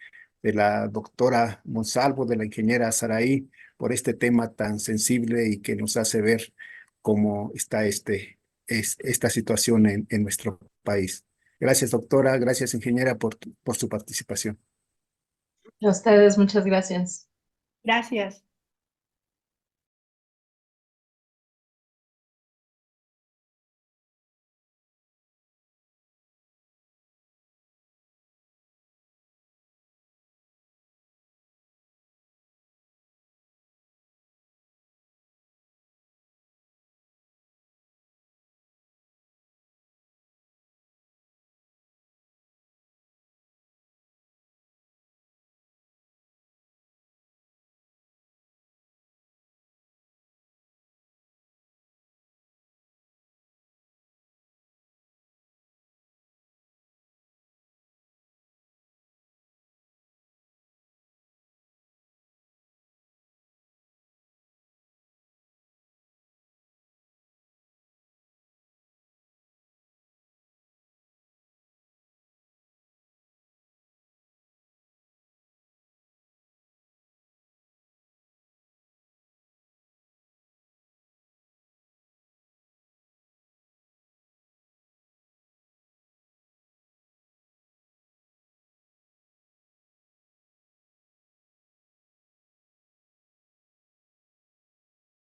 Speaker 3: la doctora Monsalvo, de la ingeniera Saraí, por este tema tan sensible y que nos hace ver cómo está esta situación en nuestro país. Gracias, doctora, gracias, ingeniera, por su participación.
Speaker 5: A ustedes, muchas gracias.
Speaker 4: Gracias.